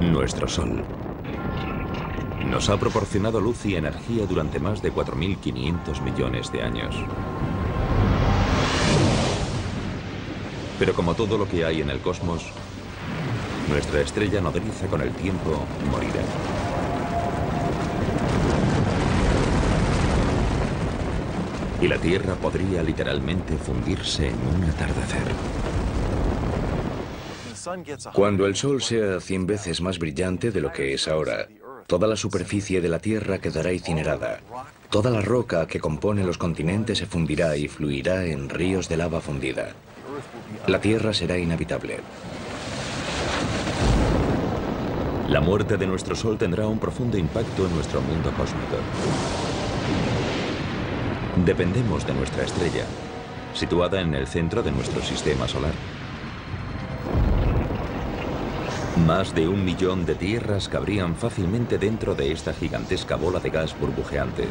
Nuestro Sol. Nos ha proporcionado luz y energía durante más de 4.500 millones de años. Pero como todo lo que hay en el cosmos, nuestra estrella nodriza con el tiempo morirá. Y la Tierra podría literalmente fundirse en un atardecer. Cuando el Sol sea 100 veces más brillante de lo que es ahora, toda la superficie de la Tierra quedará incinerada. Toda la roca que compone los continentes se fundirá y fluirá en ríos de lava fundida. La Tierra será inhabitable. La muerte de nuestro Sol tendrá un profundo impacto en nuestro mundo cósmico. Dependemos de nuestra estrella, situada en el centro de nuestro sistema solar. Más de 1 millón de tierras cabrían fácilmente dentro de esta gigantesca bola de gas burbujeante,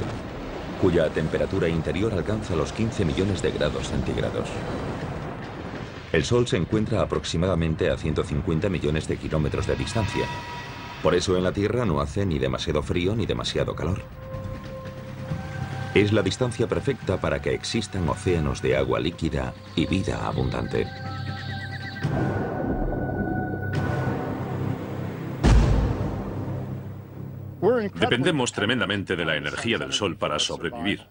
cuya temperatura interior alcanza los 15 millones de grados centígrados. El Sol se encuentra aproximadamente a 150 millones de kilómetros de distancia. Por eso en la Tierra no hace ni demasiado frío ni demasiado calor. Es la distancia perfecta para que existan océanos de agua líquida y vida abundante. Dependemos tremendamente de la energía del Sol para sobrevivir.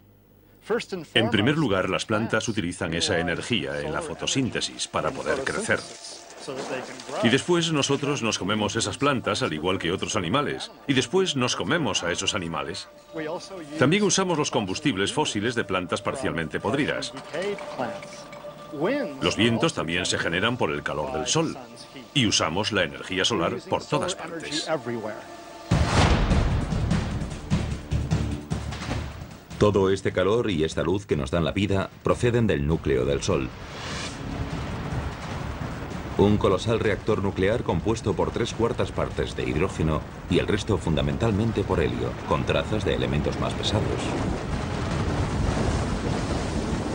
En primer lugar, las plantas utilizan esa energía en la fotosíntesis para poder crecer. Y después nosotros nos comemos esas plantas al igual que otros animales. Y después nos comemos a esos animales. También usamos los combustibles fósiles de plantas parcialmente podridas. Los vientos también se generan por el calor del Sol. Y usamos la energía solar por todas partes. Todo este calor y esta luz que nos dan la vida proceden del núcleo del Sol. Un colosal reactor nuclear compuesto por 3/4 partes de hidrógeno y el resto fundamentalmente por helio, con trazas de elementos más pesados.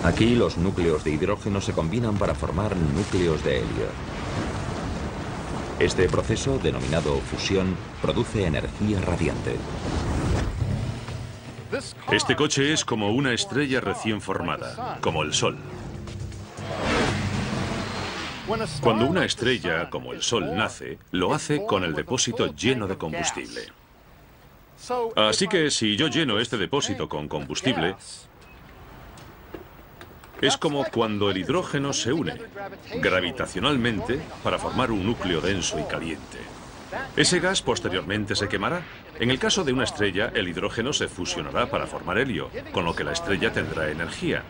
Aquí los núcleos de hidrógeno se combinan para formar núcleos de helio. Este proceso, denominado fusión, produce energía radiante. Este coche es como una estrella recién formada, como el Sol. Cuando una estrella, como el Sol, nace, lo hace con el depósito lleno de combustible. Así que si yo lleno este depósito con combustible, es como cuando el hidrógeno se une gravitacionalmente para formar un núcleo denso y caliente. Ese gas posteriormente se quemará. En el caso de una estrella, el hidrógeno se fusionará para formar helio, con lo que la estrella tendrá energía.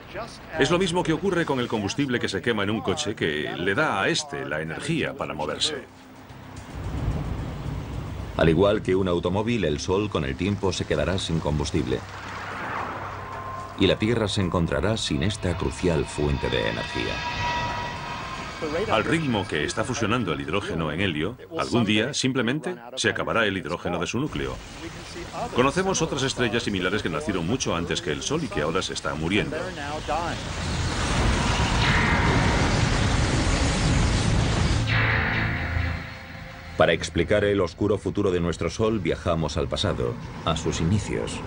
Es lo mismo que ocurre con el combustible que se quema en un coche, que le da a este la energía para moverse. Al igual que un automóvil, el Sol con el tiempo se quedará sin combustible. Y la Tierra se encontrará sin esta crucial fuente de energía. Al ritmo que está fusionando el hidrógeno en helio, algún día simplemente se acabará el hidrógeno de su núcleo. Conocemos otras estrellas similares que nacieron mucho antes que el Sol y que ahora se están muriendo. Para explicar el oscuro futuro de nuestro Sol, viajamos al pasado, a sus inicios.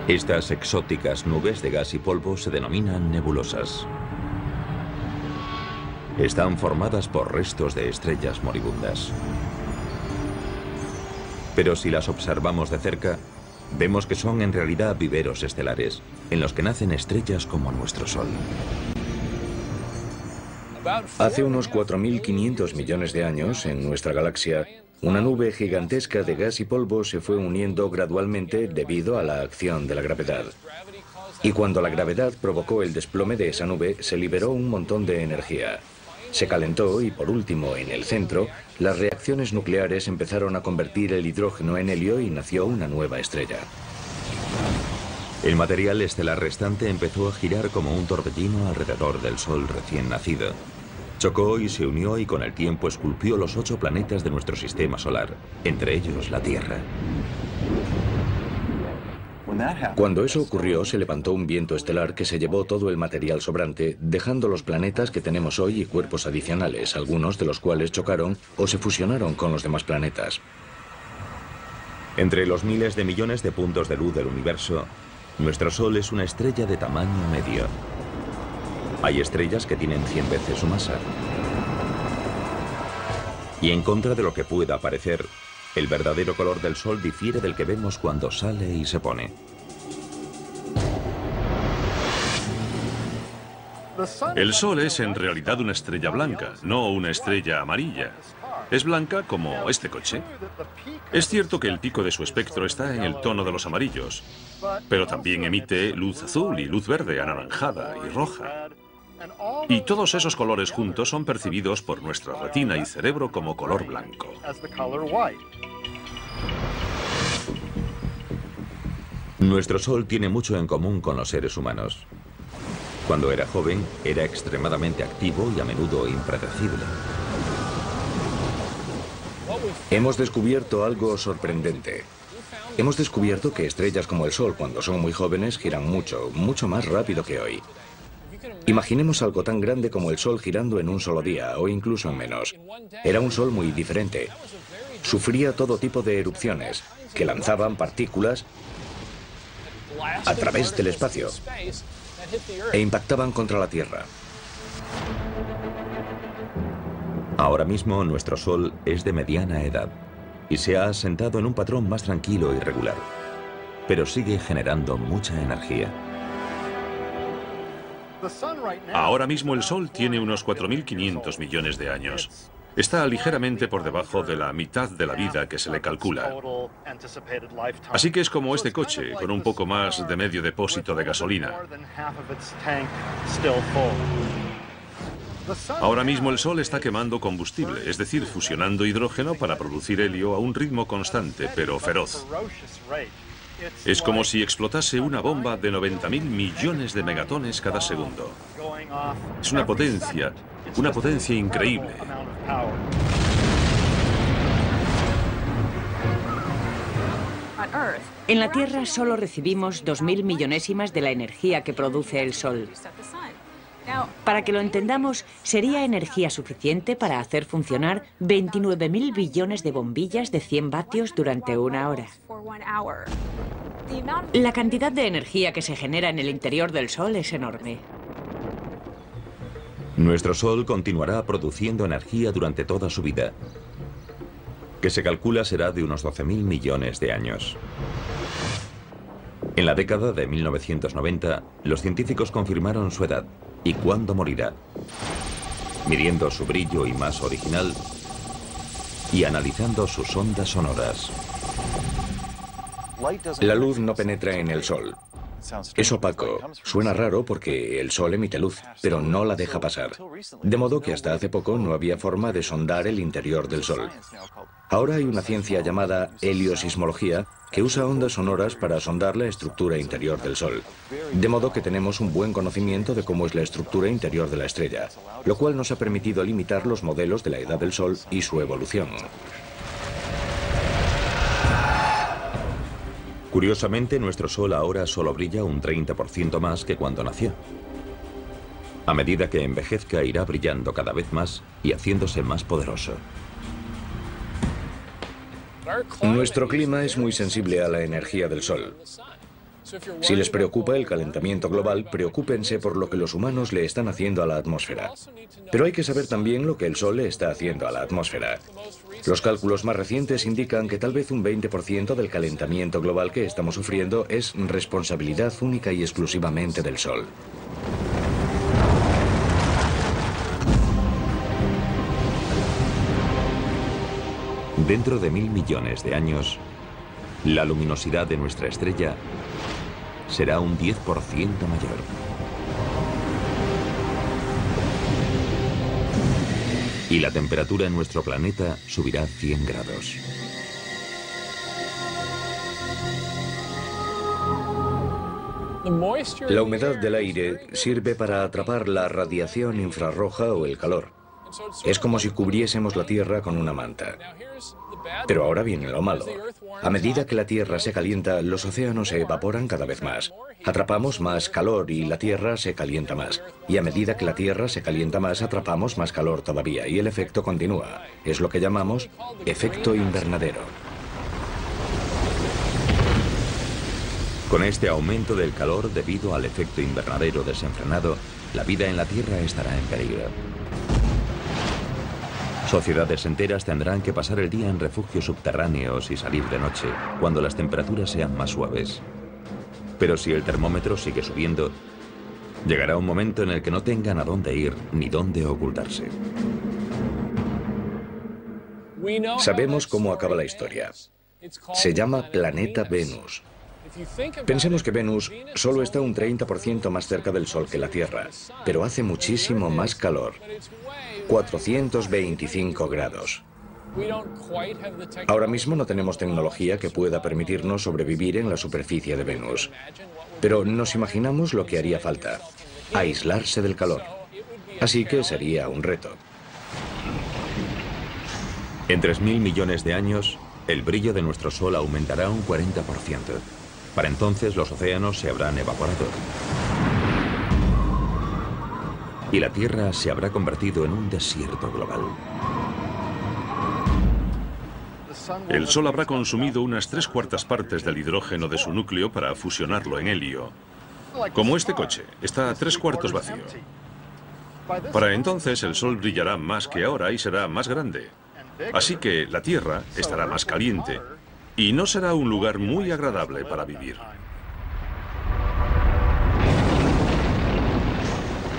Estas exóticas nubes de gas y polvo se denominan nebulosas. Están formadas por restos de estrellas moribundas. Pero si las observamos de cerca, vemos que son en realidad viveros estelares, en los que nacen estrellas como nuestro Sol. Hace unos 4.500 millones de años, en nuestra galaxia, una nube gigantesca de gas y polvo se fue uniendo gradualmente debido a la acción de la gravedad. Y cuando la gravedad provocó el desplome de esa nube, se liberó un montón de energía. Se calentó y, por último, en el centro, las reacciones nucleares empezaron a convertir el hidrógeno en helio y nació una nueva estrella. El material estelar restante empezó a girar como un torbellino alrededor del Sol recién nacido. Chocó y se unió y con el tiempo esculpió los 8 planetas de nuestro sistema solar, entre ellos la Tierra. Cuando eso ocurrió, se levantó un viento estelar que se llevó todo el material sobrante, dejando los planetas que tenemos hoy y cuerpos adicionales, algunos de los cuales chocaron o se fusionaron con los demás planetas. Entre los miles de millones de puntos de luz del universo, nuestro Sol es una estrella de tamaño medio. Hay estrellas que tienen 100 veces su masa. Y en contra de lo que pueda parecer, el verdadero color del Sol difiere del que vemos cuando sale y se pone. El Sol es en realidad una estrella blanca, no una estrella amarilla. Es blanca como este coche. Es cierto que el pico de su espectro está en el tono de los amarillos, pero también emite luz azul y luz verde, anaranjada y roja. Y todos esos colores juntos son percibidos por nuestra retina y cerebro como color blanco. Nuestro Sol tiene mucho en común con los seres humanos. Cuando era joven, era extremadamente activo y a menudo impredecible. Hemos descubierto algo sorprendente. Hemos descubierto que estrellas como el Sol, cuando son muy jóvenes, giran mucho, mucho más rápido que hoy. Imaginemos algo tan grande como el Sol girando en un solo día, o incluso en menos. Era un Sol muy diferente. Sufría todo tipo de erupciones, que lanzaban partículas a través del espacio e impactaban contra la Tierra. Ahora mismo nuestro Sol es de mediana edad y se ha asentado en un patrón más tranquilo y regular, pero sigue generando mucha energía. Ahora mismo el Sol tiene unos 4.500 millones de años. Está ligeramente por debajo de la mitad de la vida que se le calcula. Así que es como este coche, con un poco más de medio depósito de gasolina. Ahora mismo el Sol está quemando combustible, es decir, fusionando hidrógeno para producir helio a un ritmo constante, pero feroz. Es como si explotase una bomba de 90.000 millones de megatones cada segundo. Es una potencia increíble. En la Tierra solo recibimos 2.000 millonésimas de la energía que produce el Sol. Para que lo entendamos, sería energía suficiente para hacer funcionar 29.000 billones de bombillas de 100 vatios durante una hora. La cantidad de energía que se genera en el interior del Sol es enorme. Nuestro Sol continuará produciendo energía durante toda su vida, que se calcula será de unos 12.000 millones de años. En la década de 1990, los científicos confirmaron su edad y cuándo morirá, midiendo su brillo y masa original y analizando sus ondas sonoras. La luz no penetra en el Sol. Es opaco. Suena raro porque el Sol emite luz, pero no la deja pasar. De modo que hasta hace poco no había forma de sondar el interior del Sol. Ahora hay una ciencia llamada heliosismología que usa ondas sonoras para sondar la estructura interior del Sol. De modo que tenemos un buen conocimiento de cómo es la estructura interior de la estrella, lo cual nos ha permitido limitar los modelos de la edad del Sol y su evolución. Curiosamente, nuestro Sol ahora solo brilla un 30% más que cuando nació. A medida que envejezca, irá brillando cada vez más y haciéndose más poderoso. Nuestro clima es muy sensible a la energía del Sol. Si les preocupa el calentamiento global, preocúpense por lo que los humanos le están haciendo a la atmósfera. Pero hay que saber también lo que el Sol le está haciendo a la atmósfera. Los cálculos más recientes indican que tal vez un 20% del calentamiento global que estamos sufriendo es responsabilidad única y exclusivamente del Sol. Dentro de 1.000 millones de años, la luminosidad de nuestra estrella será un 10% mayor. Y la temperatura en nuestro planeta subirá 100 grados. La humedad del aire sirve para atrapar la radiación infrarroja o el calor. Es como si cubriésemos la Tierra con una manta. Pero ahora viene lo malo. A medida que la Tierra se calienta, los océanos se evaporan cada vez más. Atrapamos más calor y la Tierra se calienta más. Y a medida que la Tierra se calienta más, atrapamos más calor todavía. Y el efecto continúa. Es lo que llamamos efecto invernadero. Con este aumento del calor debido al efecto invernadero desenfrenado, la vida en la Tierra estará en peligro. Sociedades enteras tendrán que pasar el día en refugios subterráneos y salir de noche, cuando las temperaturas sean más suaves. Pero si el termómetro sigue subiendo, llegará un momento en el que no tengan a dónde ir ni dónde ocultarse. Sabemos cómo acaba la historia. Se llama Planeta Venus. Pensemos que Venus solo está un 30% más cerca del Sol que la Tierra, pero hace muchísimo más calor. 425 grados. Ahora mismo no tenemos tecnología que pueda permitirnos sobrevivir en la superficie de Venus. Pero nos imaginamos lo que haría falta: aislarse del calor. Así que sería un reto. En 3.000 millones de años, el brillo de nuestro Sol aumentará un 40%. Para entonces los océanos se habrán evaporado. Y la Tierra se habrá convertido en un desierto global. El Sol habrá consumido unas 3/4 partes del hidrógeno de su núcleo para fusionarlo en helio. Como este coche, está a 3/4 vacío. Para entonces el Sol brillará más que ahora y será más grande. Así que la Tierra estará más caliente y no será un lugar muy agradable para vivir.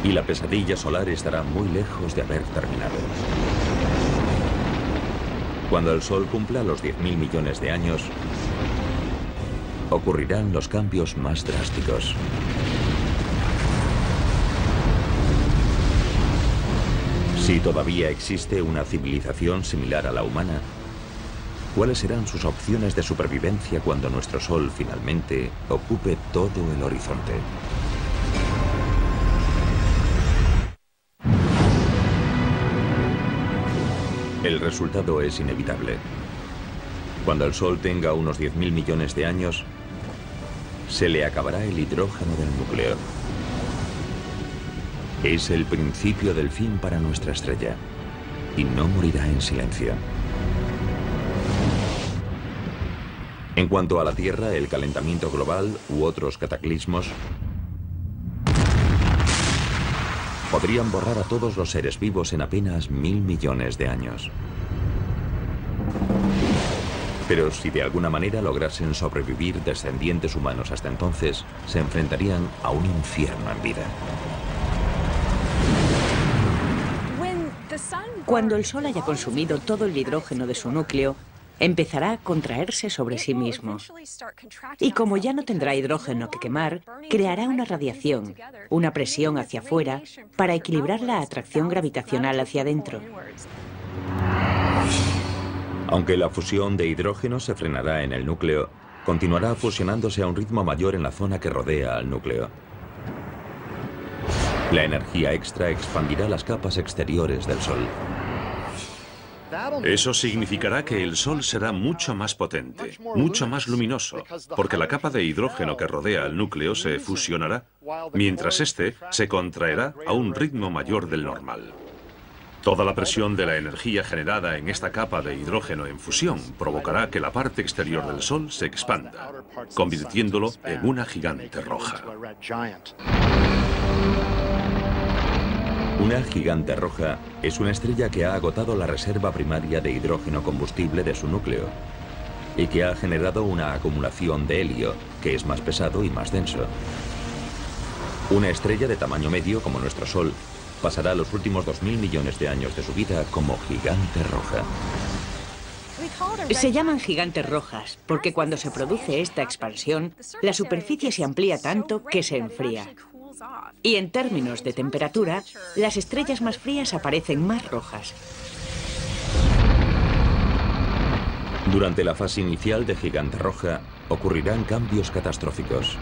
Y la pesadilla solar estará muy lejos de haber terminado. Cuando el Sol cumpla los 10.000 millones de años, ocurrirán los cambios más drásticos. Si todavía existe una civilización similar a la humana, ¿cuáles serán sus opciones de supervivencia cuando nuestro Sol finalmente ocupe todo el horizonte? El resultado es inevitable. Cuando el Sol tenga unos 10.000 millones de años, se le acabará el hidrógeno del núcleo. Es el principio del fin para nuestra estrella, y no morirá en silencio. En cuanto a la Tierra, el calentamiento global u otros cataclismos podrían borrar a todos los seres vivos en apenas 1.000 millones de años. Pero si de alguna manera lograsen sobrevivir descendientes humanos hasta entonces, se enfrentarían a un infierno en vida. Cuando el Sol haya consumido todo el hidrógeno de su núcleo, empezará a contraerse sobre sí mismo. Y como ya no tendrá hidrógeno que quemar, creará una radiación, una presión hacia afuera, para equilibrar la atracción gravitacional hacia adentro. Aunque la fusión de hidrógeno se frenará en el núcleo, continuará fusionándose a un ritmo mayor en la zona que rodea al núcleo. La energía extra expandirá las capas exteriores del Sol. Eso significará que el Sol será mucho más potente, mucho más luminoso, porque la capa de hidrógeno que rodea al núcleo se fusionará, mientras este se contraerá a un ritmo mayor del normal. Toda la presión de la energía generada en esta capa de hidrógeno en fusión provocará que la parte exterior del Sol se expanda, convirtiéndolo en una gigante roja. Una gigante roja es una estrella que ha agotado la reserva primaria de hidrógeno combustible de su núcleo y que ha generado una acumulación de helio, que es más pesado y más denso. Una estrella de tamaño medio como nuestro Sol pasará los últimos 2.000 millones de años de su vida como gigante roja. Se llaman gigantes rojas porque cuando se produce esta expansión, la superficie se amplía tanto que se enfría. Y en términos de temperatura, las estrellas más frías aparecen más rojas. Durante la fase inicial de gigante roja ocurrirán cambios catastróficos.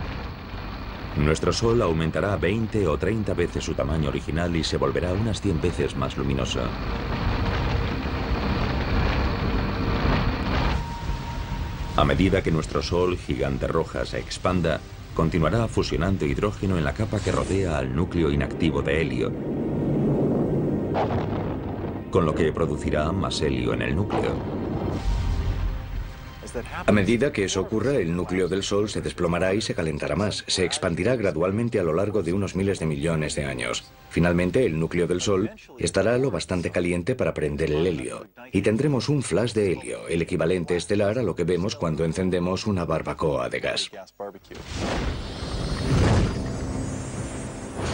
Nuestro Sol aumentará 20 o 30 veces su tamaño original y se volverá unas 100 veces más luminoso. A medida que nuestro Sol gigante roja se expanda, continuará fusionando hidrógeno en la capa que rodea al núcleo inactivo de helio, con lo que producirá más helio en el núcleo. A medida que eso ocurra, el núcleo del Sol se desplomará y se calentará más. Se expandirá gradualmente a lo largo de unos miles de millones de años. Finalmente, el núcleo del Sol estará lo bastante caliente para prender el helio. Y tendremos un flash de helio, el equivalente estelar a lo que vemos cuando encendemos una barbacoa de gas.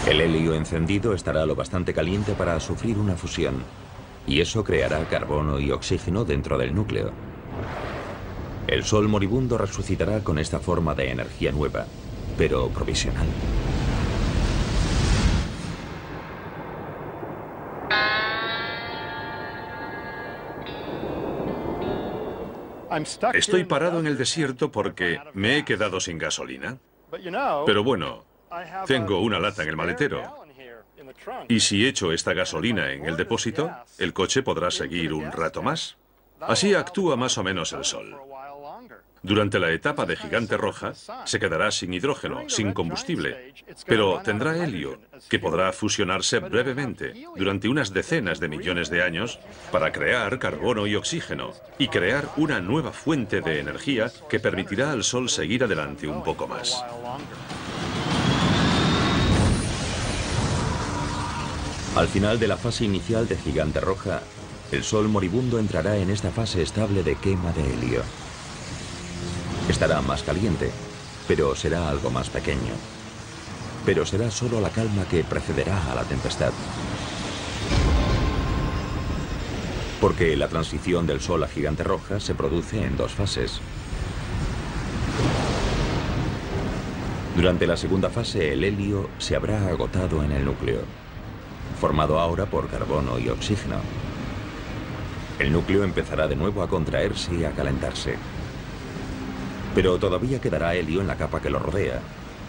El helio encendido estará lo bastante caliente para sufrir una fusión. Y eso creará carbono y oxígeno dentro del núcleo. El Sol moribundo resucitará con esta forma de energía nueva, pero provisional. Estoy parado en el desierto porque me he quedado sin gasolina. Pero bueno, tengo una lata en el maletero. Y si echo esta gasolina en el depósito, el coche podrá seguir un rato más. Así actúa más o menos el Sol. Durante la etapa de gigante roja, se quedará sin hidrógeno, sin combustible, pero tendrá helio, que podrá fusionarse brevemente, durante unas decenas de millones de años, para crear carbono y oxígeno, y crear una nueva fuente de energía que permitirá al Sol seguir adelante un poco más. Al final de la fase inicial de gigante roja, el Sol moribundo entrará en esta fase estable de quema de helio. Estará más caliente, pero será algo más pequeño. Pero será solo la calma que precederá a la tempestad. Porque la transición del Sol a gigante roja se produce en dos fases. Durante la segunda fase, el helio se habrá agotado en el núcleo, formado ahora por carbono y oxígeno. El núcleo empezará de nuevo a contraerse y a calentarse. Pero todavía quedará helio en la capa que lo rodea,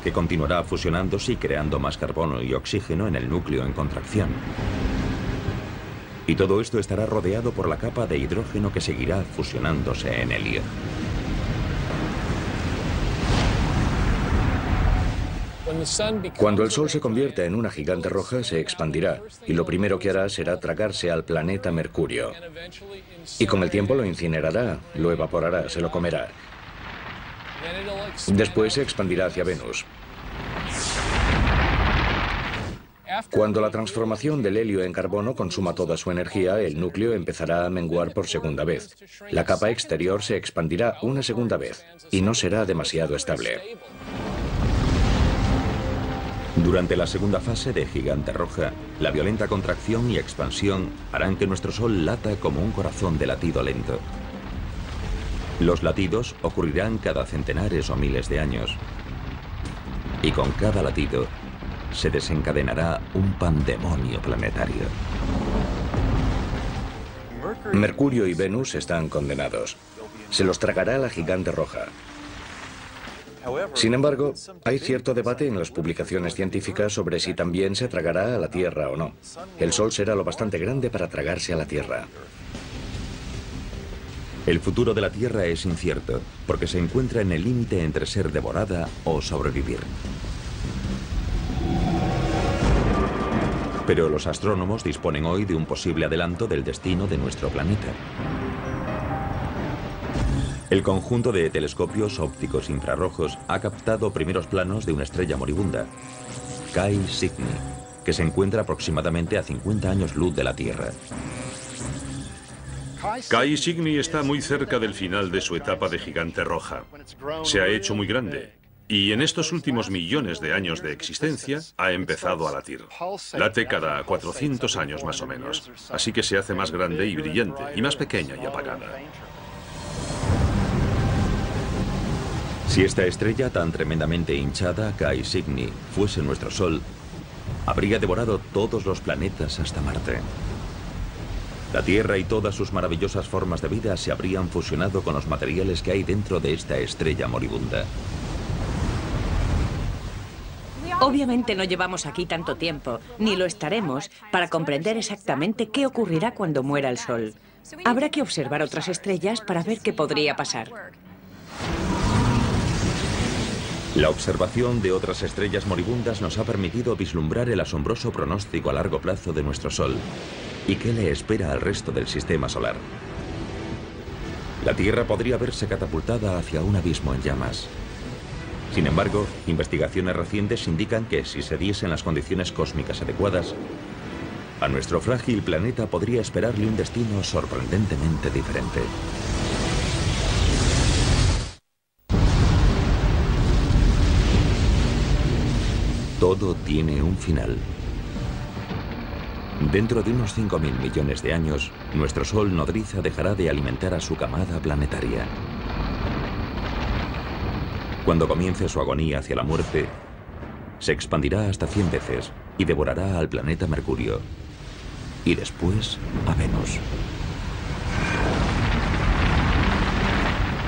que continuará fusionándose y creando más carbono y oxígeno en el núcleo en contracción. Y todo esto estará rodeado por la capa de hidrógeno que seguirá fusionándose en helio. Cuando el Sol se convierta en una gigante roja, se expandirá, y lo primero que hará será tragarse al planeta Mercurio. Y con el tiempo lo incinerará, lo evaporará, se lo comerá. Después se expandirá hacia Venus. Cuando la transformación del helio en carbono consuma toda su energía, el núcleo empezará a menguar por segunda vez. La capa exterior se expandirá una segunda vez, y no será demasiado estable. Durante la segunda fase de gigante roja, la violenta contracción y expansión harán que nuestro Sol lata como un corazón de latido lento. Los latidos ocurrirán cada centenares o miles de años. Y con cada latido se desencadenará un pandemonio planetario. Mercurio y Venus están condenados. Se los tragará la gigante roja. Sin embargo, hay cierto debate en las publicaciones científicas sobre si también se tragará a la Tierra o no. El Sol será lo bastante grande para tragarse a la Tierra. El futuro de la Tierra es incierto, porque se encuentra en el límite entre ser devorada o sobrevivir. Pero los astrónomos disponen hoy de un posible adelanto del destino de nuestro planeta. El conjunto de telescopios ópticos infrarrojos ha captado primeros planos de una estrella moribunda, Chi Cygni, que se encuentra aproximadamente a 50 años luz de la Tierra. Chi Cygni está muy cerca del final de su etapa de gigante roja. Se ha hecho muy grande y en estos últimos millones de años de existencia ha empezado a latir. Late cada 400 años más o menos, así que se hace más grande y brillante y más pequeña y apagada. Si esta estrella tan tremendamente hinchada, Chi Cygni, fuese nuestro Sol, habría devorado todos los planetas hasta Marte. La Tierra y todas sus maravillosas formas de vida se habrían fusionado con los materiales que hay dentro de esta estrella moribunda. Obviamente no llevamos aquí tanto tiempo, ni lo estaremos, para comprender exactamente qué ocurrirá cuando muera el Sol. Habrá que observar otras estrellas para ver qué podría pasar. La observación de otras estrellas moribundas nos ha permitido vislumbrar el asombroso pronóstico a largo plazo de nuestro Sol y qué le espera al resto del sistema solar. La Tierra podría verse catapultada hacia un abismo en llamas. Sin embargo, investigaciones recientes indican que si se diesen las condiciones cósmicas adecuadas, a nuestro frágil planeta podría esperarle un destino sorprendentemente diferente. Todo tiene un final. Dentro de unos 5.000 millones de años, nuestro Sol nodriza dejará de alimentar a su camada planetaria. Cuando comience su agonía hacia la muerte, se expandirá hasta 100 veces y devorará al planeta Mercurio. Y después a Venus.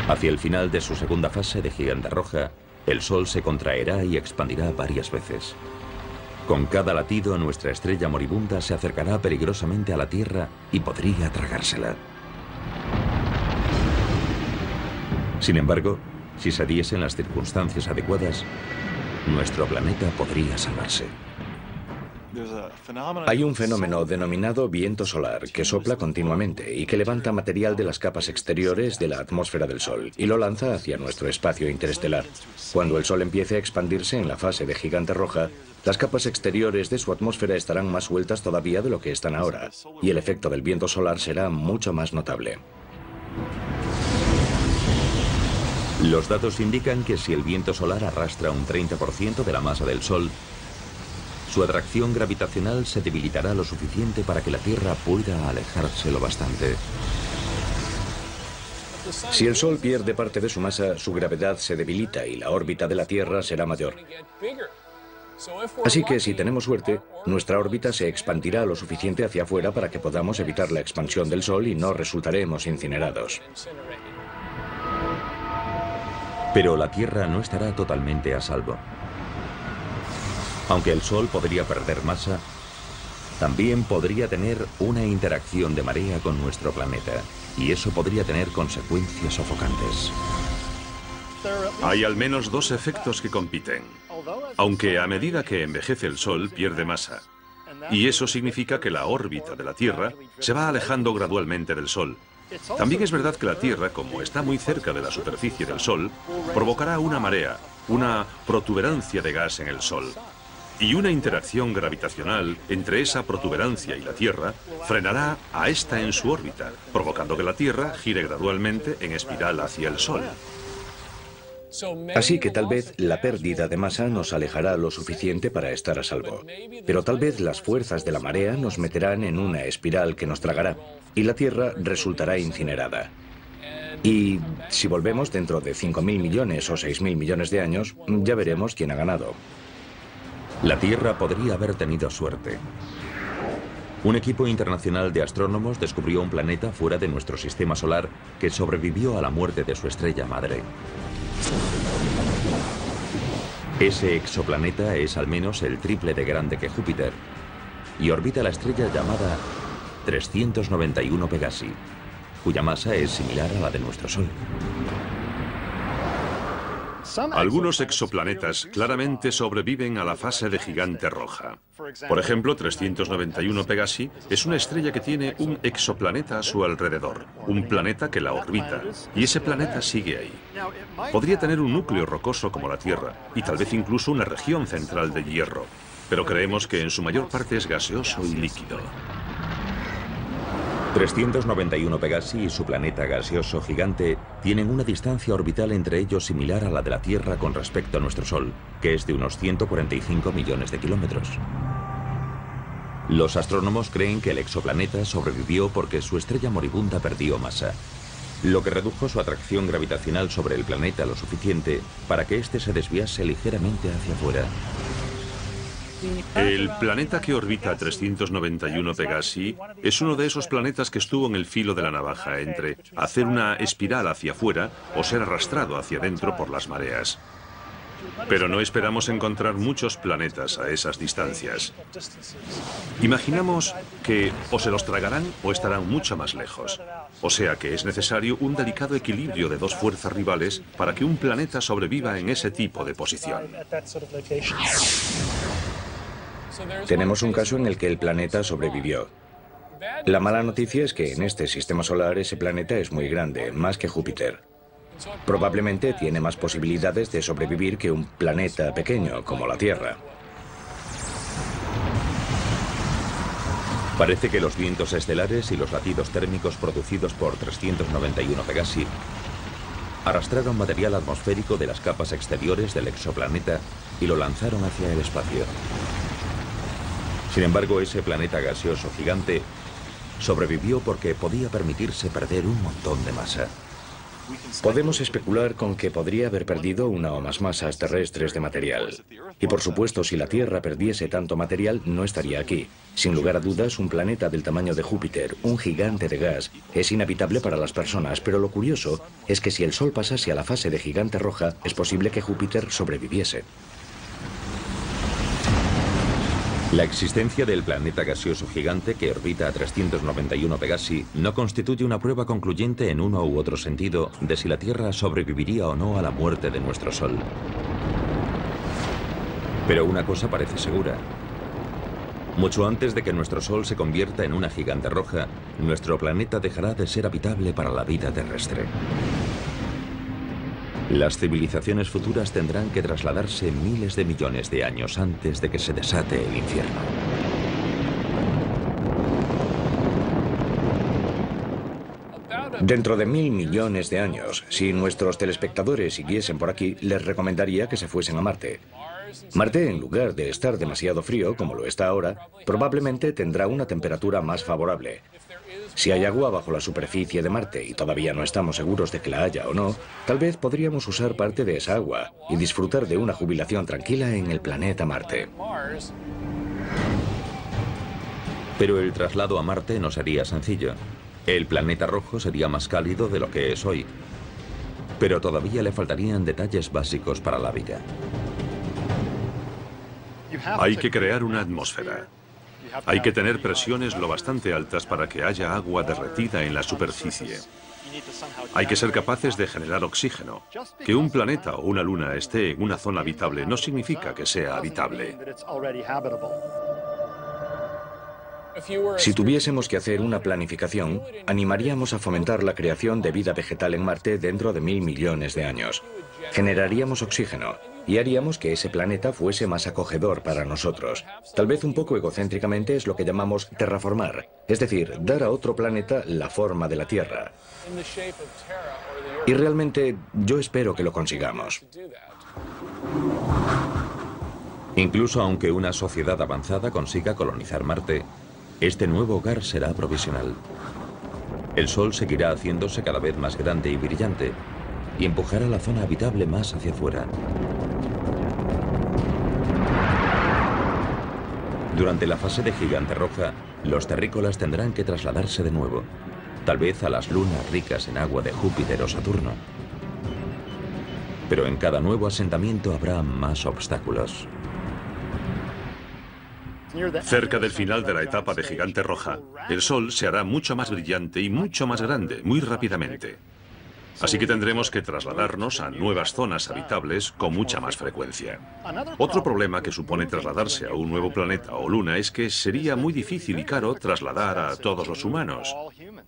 Hacia el final de su segunda fase de gigante roja, el Sol se contraerá y expandirá varias veces. Con cada latido, nuestra estrella moribunda se acercará peligrosamente a la Tierra y podría tragársela. Sin embargo, si se diesen las circunstancias adecuadas, nuestro planeta podría salvarse. Hay un fenómeno denominado viento solar que sopla continuamente y que levanta material de las capas exteriores de la atmósfera del Sol y lo lanza hacia nuestro espacio interestelar. Cuando el Sol empiece a expandirse en la fase de gigante roja, las capas exteriores de su atmósfera estarán más sueltas todavía de lo que están ahora, y el efecto del viento solar será mucho más notable. Los datos indican que si el viento solar arrastra un 30% de la masa del Sol, su atracción gravitacional se debilitará lo suficiente para que la Tierra pueda alejarse lo bastante. Si el Sol pierde parte de su masa, su gravedad se debilita y la órbita de la Tierra será mayor. Así que si tenemos suerte, nuestra órbita se expandirá lo suficiente hacia afuera para que podamos evitar la expansión del Sol y no resultaremos incinerados. Pero la Tierra no estará totalmente a salvo. Aunque el Sol podría perder masa, también podría tener una interacción de marea con nuestro planeta, y eso podría tener consecuencias sofocantes. Hay al menos dos efectos que compiten. Aunque a medida que envejece el Sol pierde masa, y eso significa que la órbita de la Tierra se va alejando gradualmente del Sol. También es verdad que la Tierra, como está muy cerca de la superficie del Sol, provocará una marea, una protuberancia de gas en el Sol. Y una interacción gravitacional entre esa protuberancia y la Tierra frenará a esta en su órbita, provocando que la Tierra gire gradualmente en espiral hacia el Sol. Así que tal vez la pérdida de masa nos alejará lo suficiente para estar a salvo. Pero tal vez las fuerzas de la marea nos meterán en una espiral que nos tragará, y la Tierra resultará incinerada. Y si volvemos dentro de 5.000 millones o 6.000 millones de años, ya veremos quién ha ganado. La Tierra podría haber tenido suerte. Un equipo internacional de astrónomos descubrió un planeta fuera de nuestro sistema solar que sobrevivió a la muerte de su estrella madre. Ese exoplaneta es al menos el triple de grande que Júpiter y orbita la estrella llamada 391 Pegasi, cuya masa es similar a la de nuestro Sol. Algunos exoplanetas claramente sobreviven a la fase de gigante roja. Por ejemplo, 391 Pegasi es una estrella que tiene un exoplaneta a su alrededor, un planeta que la orbita, y ese planeta sigue ahí. Podría tener un núcleo rocoso como la Tierra, y tal vez incluso una región central de hierro, pero creemos que en su mayor parte es gaseoso y líquido. 391 Pegasi y su planeta gaseoso gigante tienen una distancia orbital entre ellos similar a la de la Tierra con respecto a nuestro Sol, que es de unos 145 millones de kilómetros. Los astrónomos creen que el exoplaneta sobrevivió porque su estrella moribunda perdió masa, lo que redujo su atracción gravitacional sobre el planeta lo suficiente para que éste se desviase ligeramente hacia afuera. El planeta que orbita 391 Pegasi es uno de esos planetas que estuvo en el filo de la navaja entre hacer una espiral hacia afuera o ser arrastrado hacia adentro por las mareas. Pero no esperamos encontrar muchos planetas a esas distancias. Imaginamos que o se los tragarán o estarán mucho más lejos. O sea que es necesario un delicado equilibrio de dos fuerzas rivales para que un planeta sobreviva en ese tipo de posición. Tenemos un caso en el que el planeta sobrevivió. La mala noticia es que en este sistema solar ese planeta es muy grande, más que Júpiter. Probablemente tiene más posibilidades de sobrevivir que un planeta pequeño como la Tierra. Parece que los vientos estelares y los latidos térmicos producidos por 391 Pegasi arrastraron material atmosférico de las capas exteriores del exoplaneta y lo lanzaron hacia el espacio. Sin embargo, ese planeta gaseoso gigante sobrevivió porque podía permitirse perder un montón de masa. Podemos especular con que podría haber perdido una o más masas terrestres de material. Y por supuesto, si la Tierra perdiese tanto material, no estaría aquí. Sin lugar a dudas, un planeta del tamaño de Júpiter, un gigante de gas, es inhabitable para las personas, pero lo curioso es que si el Sol pasase a la fase de gigante roja, es posible que Júpiter sobreviviese. La existencia del planeta gaseoso gigante que orbita a 391 Pegasi no constituye una prueba concluyente en uno u otro sentido de si la Tierra sobreviviría o no a la muerte de nuestro Sol. Pero una cosa parece segura. Mucho antes de que nuestro Sol se convierta en una gigante roja, nuestro planeta dejará de ser habitable para la vida terrestre. Las civilizaciones futuras tendrán que trasladarse miles de millones de años antes de que se desate el infierno. Dentro de 1000 millones de años, si nuestros telespectadores siguiesen por aquí, les recomendaría que se fuesen a Marte. Marte, en lugar de estar demasiado frío, como lo está ahora, probablemente tendrá una temperatura más favorable. Si hay agua bajo la superficie de Marte y todavía no estamos seguros de que la haya o no, tal vez podríamos usar parte de esa agua y disfrutar de una jubilación tranquila en el planeta Marte. Pero el traslado a Marte no sería sencillo. El planeta rojo sería más cálido de lo que es hoy. Pero todavía le faltarían detalles básicos para la vida. Hay que crear una atmósfera. Hay que tener presiones lo bastante altas para que haya agua derretida en la superficie. Hay que ser capaces de generar oxígeno. Que un planeta o una luna esté en una zona habitable no significa que sea habitable. Si tuviésemos que hacer una planificación, animaríamos a fomentar la creación de vida vegetal en Marte dentro de 1000 millones de años. Generaríamos oxígeno y haríamos que ese planeta fuese más acogedor para nosotros. Tal vez un poco egocéntricamente es lo que llamamos terraformar, es decir, dar a otro planeta la forma de la Tierra. Y realmente yo espero que lo consigamos. Incluso aunque una sociedad avanzada consiga colonizar Marte, este nuevo hogar será provisional. El Sol seguirá haciéndose cada vez más grande y brillante y empujará la zona habitable más hacia afuera. Durante la fase de gigante roja, los terrícolas tendrán que trasladarse de nuevo, tal vez a las lunas ricas en agua de Júpiter o Saturno. Pero en cada nuevo asentamiento habrá más obstáculos. Cerca del final de la etapa de gigante roja, el Sol se hará mucho más brillante y mucho más grande, muy rápidamente. Así que tendremos que trasladarnos a nuevas zonas habitables con mucha más frecuencia. Otro problema que supone trasladarse a un nuevo planeta o luna es que sería muy difícil y caro trasladar a todos los humanos.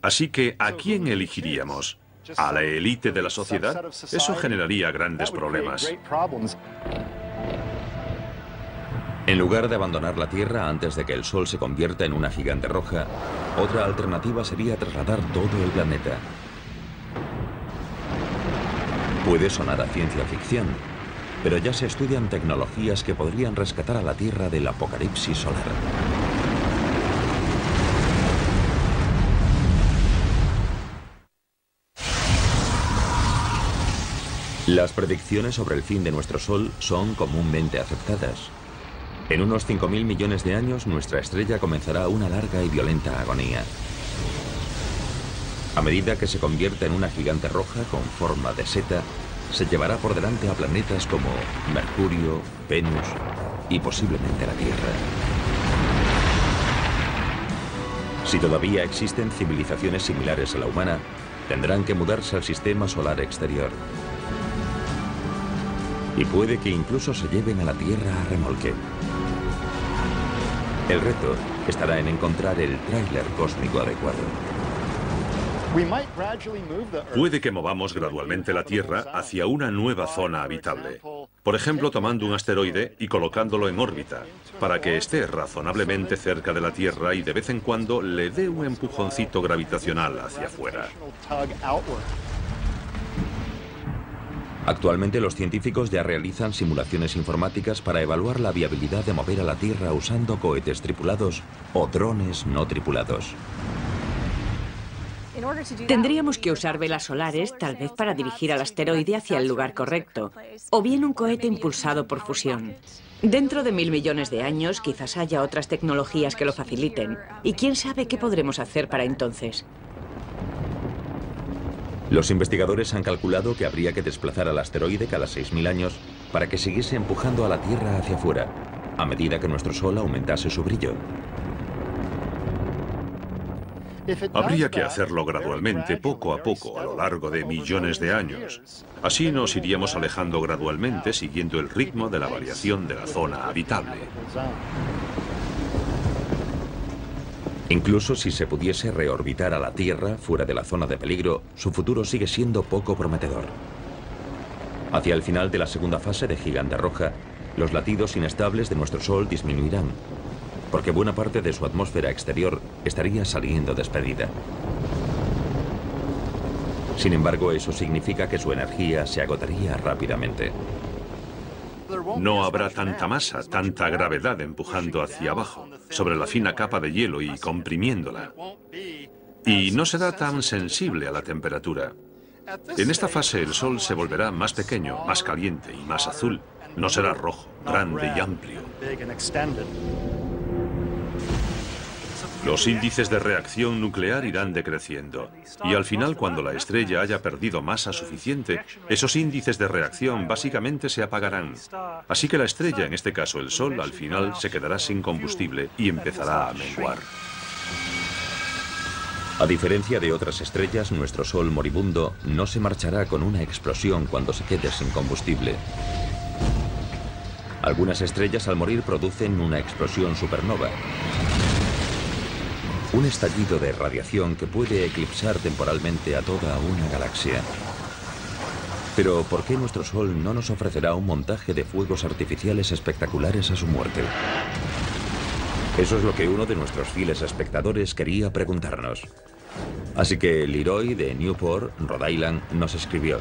Así que, ¿a quién elegiríamos? ¿A la élite de la sociedad? Eso generaría grandes problemas. En lugar de abandonar la Tierra antes de que el Sol se convierta en una gigante roja, otra alternativa sería trasladar todo el planeta. Puede sonar a ciencia ficción, pero ya se estudian tecnologías que podrían rescatar a la Tierra del apocalipsis solar. Las predicciones sobre el fin de nuestro Sol son comúnmente aceptadas. En unos 5.000 millones de años, nuestra estrella comenzará una larga y violenta agonía. A medida que se convierta en una gigante roja con forma de seta, se llevará por delante a planetas como Mercurio, Venus y posiblemente la Tierra. Si todavía existen civilizaciones similares a la humana, tendrán que mudarse al sistema solar exterior. Y puede que incluso se lleven a la Tierra a remolque. El reto estará en encontrar el tráiler cósmico adecuado. Puede que movamos gradualmente la Tierra hacia una nueva zona habitable. Por ejemplo, tomando un asteroide y colocándolo en órbita, para que esté razonablemente cerca de la Tierra y de vez en cuando le dé un empujoncito gravitacional hacia afuera. Actualmente los científicos ya realizan simulaciones informáticas para evaluar la viabilidad de mover a la Tierra usando cohetes tripulados o drones no tripulados. Tendríamos que usar velas solares, tal vez para dirigir al asteroide hacia el lugar correcto, o bien un cohete impulsado por fusión. Dentro de 1000 millones de años, quizás haya otras tecnologías que lo faciliten, y quién sabe qué podremos hacer para entonces. Los investigadores han calculado que habría que desplazar al asteroide cada 6000 años para que siguiese empujando a la Tierra hacia afuera, a medida que nuestro Sol aumentase su brillo. Habría que hacerlo gradualmente, poco a poco, a lo largo de millones de años. Así nos iríamos alejando gradualmente siguiendo el ritmo de la variación de la zona habitable. Incluso si se pudiese reorbitar a la Tierra fuera de la zona de peligro, su futuro sigue siendo poco prometedor. Hacia el final de la segunda fase de Gigante Roja, los latidos inestables de nuestro Sol disminuirán, porque buena parte de su atmósfera exterior estaría saliendo despedida. Sin embargo, eso significa que su energía se agotaría rápidamente. No habrá tanta masa, tanta gravedad empujando hacia abajo, sobre la fina capa de hielo y comprimiéndola. Y no será tan sensible a la temperatura. En esta fase el Sol se volverá más pequeño, más caliente y más azul. No será rojo, grande y amplio. Los índices de reacción nuclear irán decreciendo, y al final, cuando la estrella haya perdido masa suficiente, esos índices de reacción básicamente se apagarán. Así que la estrella, en este caso el Sol, al final se quedará sin combustible y empezará a menguar. A diferencia de otras estrellas, nuestro Sol moribundo no se marchará con una explosión cuando se quede sin combustible. Algunas estrellas al morir producen una explosión supernova. Un estallido de radiación que puede eclipsar temporalmente a toda una galaxia. Pero ¿por qué nuestro Sol no nos ofrecerá un montaje de fuegos artificiales espectaculares a su muerte? Eso es lo que uno de nuestros fieles espectadores quería preguntarnos. Así que Leroy de Newport, Rhode Island, nos escribió: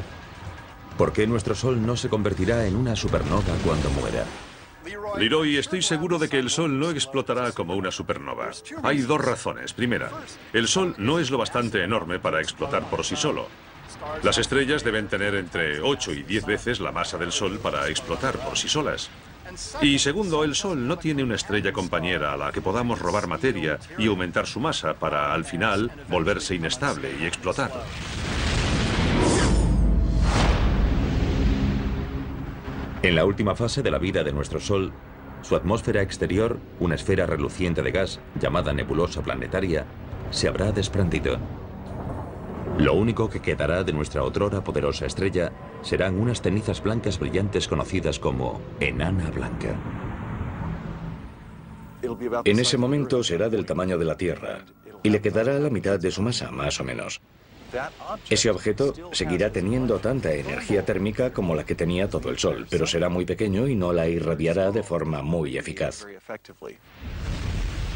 ¿por qué nuestro Sol no se convertirá en una supernova cuando muera? Leroy, estoy seguro de que el Sol no explotará como una supernova. Hay dos razones. Primera, el Sol no es lo bastante enorme para explotar por sí solo. Las estrellas deben tener entre 8 y 10 veces la masa del Sol para explotar por sí solas. Y segundo, el Sol no tiene una estrella compañera a la que podamos robar materia y aumentar su masa para, al final, volverse inestable y explotar. En la última fase de la vida de nuestro Sol, su atmósfera exterior, una esfera reluciente de gas llamada nebulosa planetaria, se habrá desprendido. Lo único que quedará de nuestra otrora poderosa estrella serán unas cenizas blancas brillantes conocidas como enana blanca. En ese momento será del tamaño de la Tierra y le quedará la mitad de su masa, más o menos. Ese objeto seguirá teniendo tanta energía térmica como la que tenía todo el Sol, pero será muy pequeño y no la irradiará de forma muy eficaz.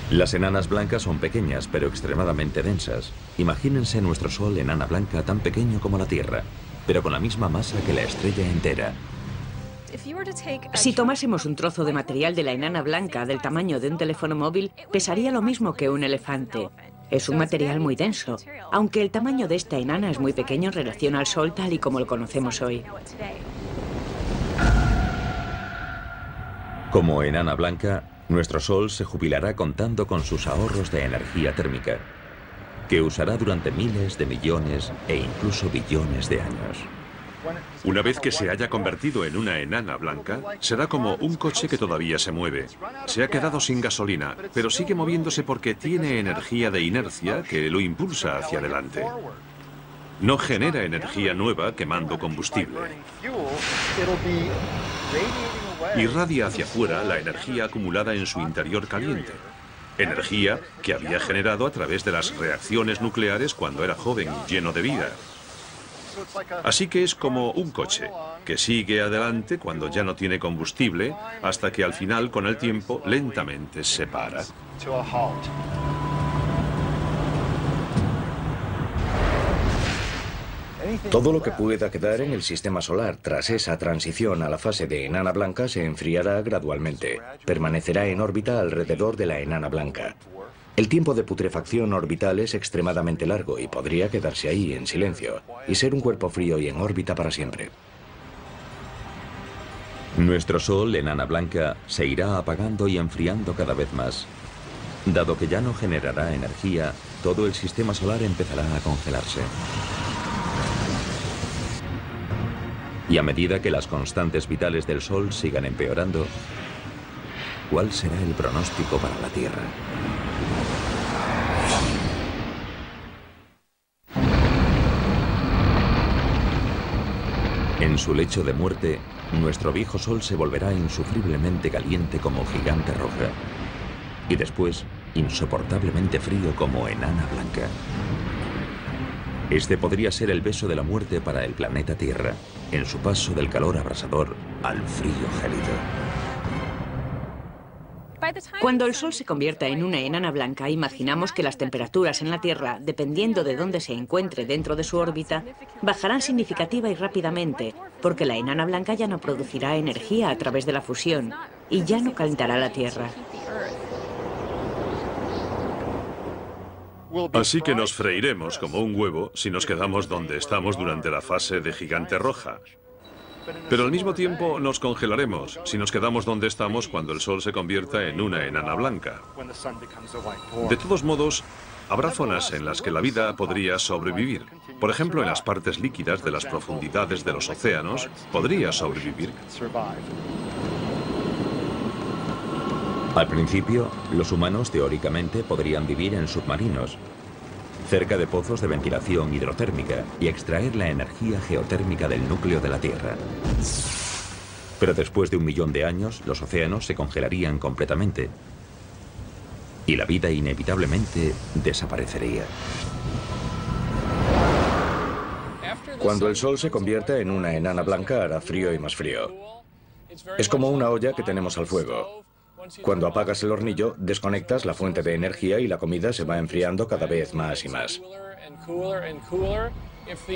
Las enanas blancas son pequeñas, pero extremadamente densas. Imagínense nuestro Sol enana blanca tan pequeño como la Tierra, pero con la misma masa que la estrella entera. Si tomásemos un trozo de material de la enana blanca del tamaño de un teléfono móvil, pesaría lo mismo que un elefante. Es un material muy denso, aunque el tamaño de esta enana es muy pequeño en relación al Sol tal y como lo conocemos hoy. Como enana blanca, nuestro Sol se jubilará contando con sus ahorros de energía térmica, que usará durante miles de millones e incluso billones de años. Una vez que se haya convertido en una enana blanca, será como un coche que todavía se mueve. Se ha quedado sin gasolina, pero sigue moviéndose porque tiene energía de inercia que lo impulsa hacia adelante. No genera energía nueva quemando combustible. Irradia hacia afuera la energía acumulada en su interior caliente. Energía que había generado a través de las reacciones nucleares cuando era joven y lleno de vida. Así que es como un coche, que sigue adelante cuando ya no tiene combustible, hasta que al final, con el tiempo, lentamente se para. Todo lo que pueda quedar en el sistema solar tras esa transición a la fase de enana blanca se enfriará gradualmente. Permanecerá en órbita alrededor de la enana blanca. El tiempo de putrefacción orbital es extremadamente largo y podría quedarse ahí en silencio y ser un cuerpo frío y en órbita para siempre. Nuestro Sol, enana blanca, se irá apagando y enfriando cada vez más. Dado que ya no generará energía, todo el sistema solar empezará a congelarse. Y a medida que las constantes vitales del Sol sigan empeorando, ¿cuál será el pronóstico para la Tierra? En su lecho de muerte, nuestro viejo Sol se volverá insufriblemente caliente como gigante roja y después insoportablemente frío como enana blanca. Este podría ser el beso de la muerte para el planeta Tierra, en su paso del calor abrasador al frío gélido. Cuando el Sol se convierta en una enana blanca, imaginamos que las temperaturas en la Tierra, dependiendo de dónde se encuentre dentro de su órbita, bajarán significativa y rápidamente, porque la enana blanca ya no producirá energía a través de la fusión y ya no calentará la Tierra. Así que nos freiremos como un huevo si nos quedamos donde estamos durante la fase de gigante roja. Pero al mismo tiempo nos congelaremos si nos quedamos donde estamos cuando el Sol se convierta en una enana blanca. De todos modos, habrá zonas en las que la vida podría sobrevivir. Por ejemplo, en las partes líquidas de las profundidades de los océanos, podría sobrevivir. Al principio, los humanos teóricamente podrían vivir en submarinos, cerca de pozos de ventilación hidrotérmica y extraer la energía geotérmica del núcleo de la Tierra. Pero después de 1 millón de años, los océanos se congelarían completamente y la vida inevitablemente desaparecería. Cuando el Sol se convierta en una enana blanca hará frío y más frío. Es como una olla que tenemos al fuego. Cuando apagas el hornillo, desconectas la fuente de energía y la comida se va enfriando cada vez más y más.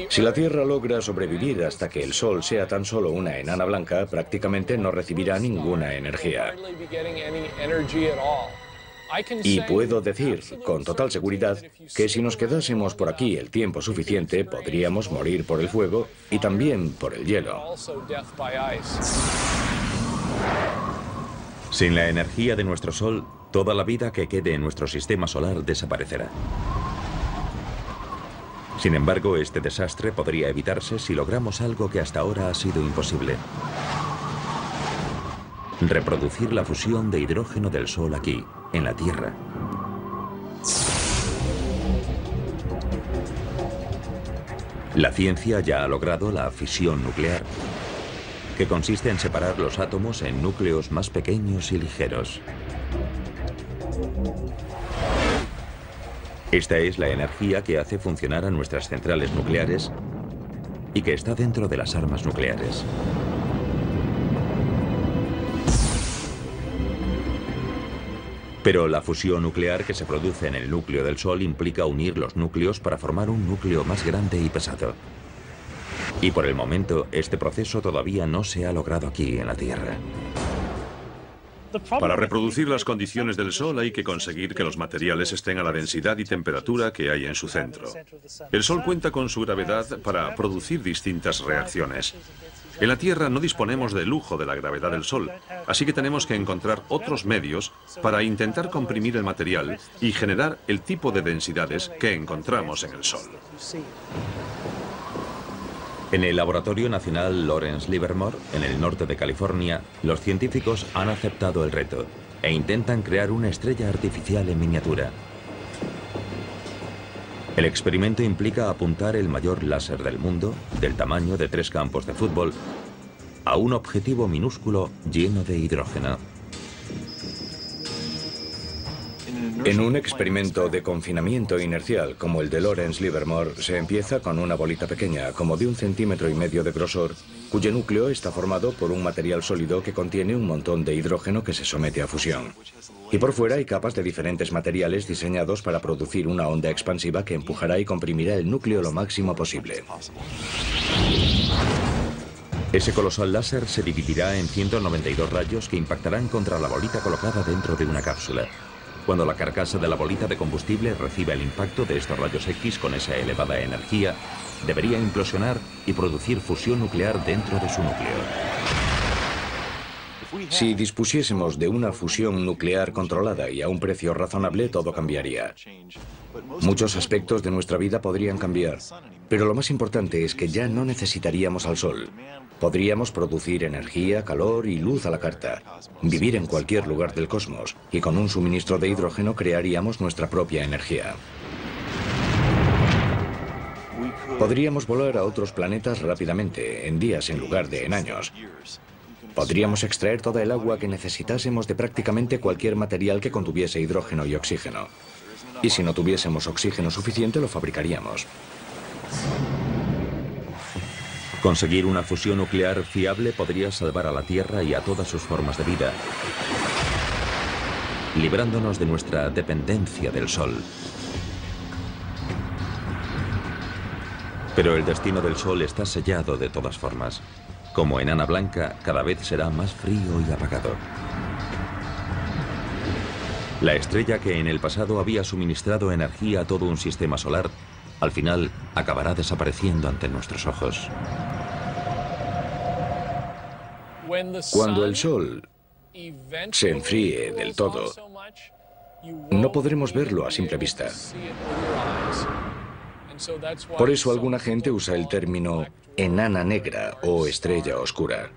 Si la Tierra logra sobrevivir hasta que el Sol sea tan solo una enana blanca, prácticamente no recibirá ninguna energía. Y puedo decir, con total seguridad, que si nos quedásemos por aquí el tiempo suficiente, podríamos morir por el fuego y también por el hielo. Sin la energía de nuestro Sol, toda la vida que quede en nuestro sistema solar desaparecerá. Sin embargo, este desastre podría evitarse si logramos algo que hasta ahora ha sido imposible: reproducir la fusión de hidrógeno del Sol aquí, en la Tierra. La ciencia ya ha logrado la fisión nuclear, que consiste en separar los átomos en núcleos más pequeños y ligeros. Esta es la energía que hace funcionar a nuestras centrales nucleares y que está dentro de las armas nucleares. Pero la fusión nuclear que se produce en el núcleo del Sol implica unir los núcleos para formar un núcleo más grande y pesado. Y por el momento, este proceso todavía no se ha logrado aquí en la Tierra. Para reproducir las condiciones del Sol hay que conseguir que los materiales estén a la densidad y temperatura que hay en su centro. El Sol cuenta con su gravedad para producir distintas reacciones. En la Tierra no disponemos del lujo de la gravedad del Sol, así que tenemos que encontrar otros medios para intentar comprimir el material y generar el tipo de densidades que encontramos en el Sol. En el Laboratorio Nacional Lawrence Livermore, en el norte de California, los científicos han aceptado el reto e intentan crear una estrella artificial en miniatura. El experimento implica apuntar el mayor láser del mundo, del tamaño de 3 campos de fútbol, a un objetivo minúsculo lleno de hidrógeno. En un experimento de confinamiento inercial como el de Lawrence Livermore, se empieza con una bolita pequeña, como de 1,5 centímetros de grosor, cuyo núcleo está formado por un material sólido que contiene un montón de hidrógeno que se somete a fusión. Y por fuera hay capas de diferentes materiales diseñados para producir una onda expansiva que empujará y comprimirá el núcleo lo máximo posible. Ese colosal láser se dividirá en 192 rayos que impactarán contra la bolita colocada dentro de una cápsula. Cuando la carcasa de la bolita de combustible reciba el impacto de estos rayos X con esa elevada energía, debería implosionar y producir fusión nuclear dentro de su núcleo. Si dispusiésemos de una fusión nuclear controlada y a un precio razonable, todo cambiaría. Muchos aspectos de nuestra vida podrían cambiar, pero lo más importante es que ya no necesitaríamos al Sol. Podríamos producir energía, calor y luz a la carta, vivir en cualquier lugar del cosmos, y con un suministro de hidrógeno crearíamos nuestra propia energía. Podríamos volar a otros planetas rápidamente, en días en lugar de en años. Podríamos extraer toda el agua que necesitásemos de prácticamente cualquier material que contuviese hidrógeno y oxígeno. Y si no tuviésemos oxígeno suficiente, lo fabricaríamos. Conseguir una fusión nuclear fiable podría salvar a la Tierra y a todas sus formas de vida, librándonos de nuestra dependencia del Sol. Pero el destino del Sol está sellado de todas formas. Como enana blanca, cada vez será más frío y apagado. La estrella que en el pasado había suministrado energía a todo un sistema solar, al final acabará desapareciendo ante nuestros ojos. Cuando el Sol se enfríe del todo, no podremos verlo a simple vista. Por eso alguna gente usa el término enana negra o estrella oscura.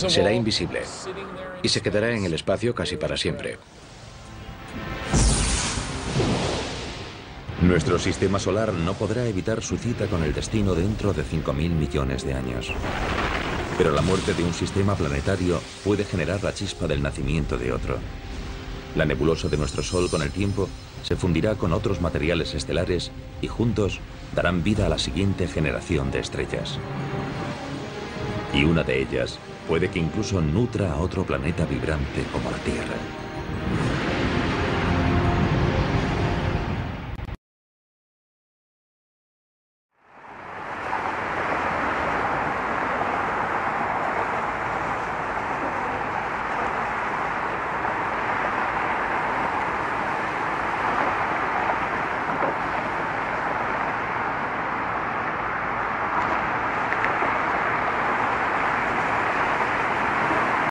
Será invisible y se quedará en el espacio casi para siempre. Nuestro sistema solar no podrá evitar su cita con el destino dentro de 5.000 millones de años. Pero la muerte de un sistema planetario puede generar la chispa del nacimiento de otro. La nebulosa de nuestro Sol con el tiempo se fundirá con otros materiales estelares y juntos darán vida a la siguiente generación de estrellas. Y una de ellas puede que incluso nutra a otro planeta vibrante como la Tierra.